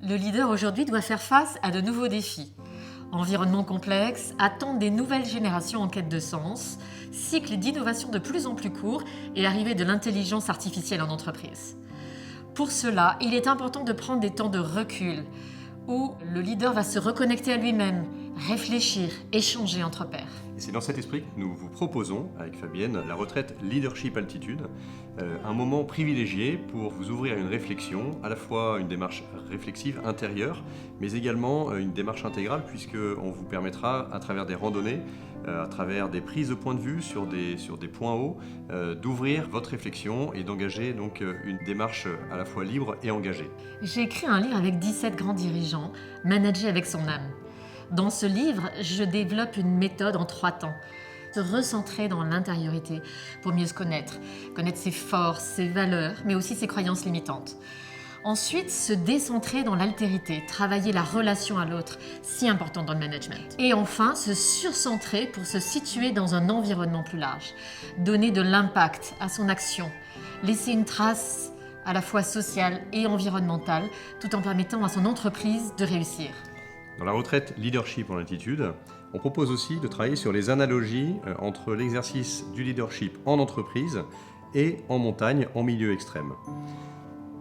Le leader aujourd'hui doit faire face à de nouveaux défis. Environnement complexe, attente des nouvelles générations en quête de sens, cycle d'innovation de plus en plus court et arrivée de l'intelligence artificielle en entreprise. Pour cela, il est important de prendre des temps de recul où le leader va se reconnecter à lui-même, réfléchir, échanger entre pairs. Et c'est dans cet esprit que nous vous proposons, avec Fabienne, la retraite Leadership Altitude, un moment privilégié pour vous ouvrir une réflexion, à la fois une démarche réflexive intérieure, mais également une démarche intégrale, puisqu'on vous permettra, à travers des randonnées, à travers des prises de point de vue sur des points hauts, d'ouvrir votre réflexion et d'engager donc une démarche à la fois libre et engagée. J'ai écrit un livre avec 17 grands dirigeants, managés avec son âme. Dans ce livre, je développe une méthode en 3 temps. Se recentrer dans l'intériorité pour mieux se connaître ses forces, ses valeurs, mais aussi ses croyances limitantes. Ensuite, se décentrer dans l'altérité, travailler la relation à l'autre, si importante dans le management. Et enfin, se surcentrer pour se situer dans un environnement plus large, donner de l'impact à son action, laisser une trace à la fois sociale et environnementale, tout en permettant à son entreprise de réussir. Dans la retraite Leadership en altitude, on propose aussi de travailler sur les analogies entre l'exercice du leadership en entreprise et en montagne, en milieu extrême.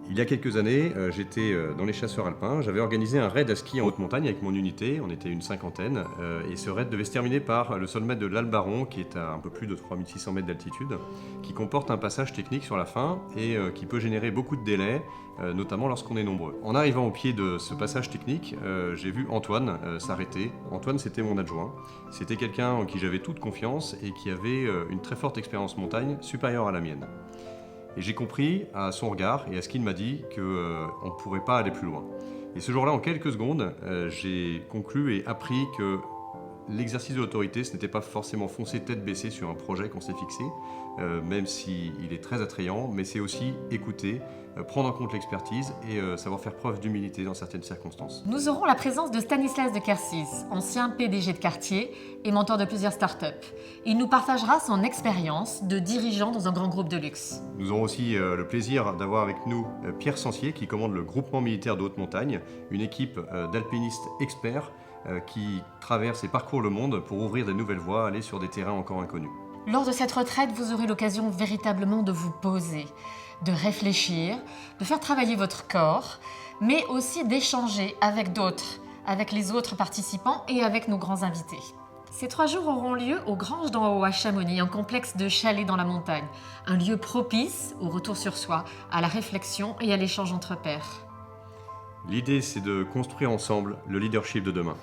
Il y a quelques années, j'étais dans les chasseurs alpins, j'avais organisé un raid à ski en haute montagne avec mon unité, on était une 50aine, et ce raid devait se terminer par le sommet de l'Albaron, qui est à un peu plus de 3600 mètres d'altitude, qui comporte un passage technique sur la fin et qui peut générer beaucoup de délais, notamment lorsqu'on est nombreux. En arrivant au pied de ce passage technique, j'ai vu Antoine s'arrêter. Antoine, c'était mon adjoint. C'était quelqu'un en qui j'avais toute confiance et qui avait une très forte expérience montagne, supérieure à la mienne. Et j'ai compris à son regard et à ce qu'il m'a dit qu'on ne pourrait pas aller plus loin. Et ce jour-là, en quelques secondes, j'ai conclu et appris que l'exercice de l'autorité, ce n'était pas forcément foncer tête baissée sur un projet qu'on s'est fixé, même s'il est très attrayant, mais c'est aussi écouter, prendre en compte l'expertise et savoir faire preuve d'humilité dans certaines circonstances. Nous aurons la présence de Stanislas de Kersis, ancien PDG de Cartier et mentor de plusieurs startups. Il nous partagera son expérience de dirigeant dans un grand groupe de luxe. Nous aurons aussi le plaisir d'avoir avec nous Pierre Sancier qui commande le groupement militaire de haute montagne, une équipe d'alpinistes experts qui traversent et parcourent le monde pour ouvrir de nouvelles voies, aller sur des terrains encore inconnus. Lors de cette retraite, vous aurez l'occasion véritablement de vous poser, de réfléchir, de faire travailler votre corps, mais aussi d'échanger avec d'autres, avec les autres participants et avec nos grands invités. Ces 3 jours auront lieu aux Granges d'en Haut à Chamonix, un complexe de chalets dans la montagne, un lieu propice au retour sur soi, à la réflexion et à l'échange entre pairs. L'idée, c'est de construire ensemble le leadership de demain.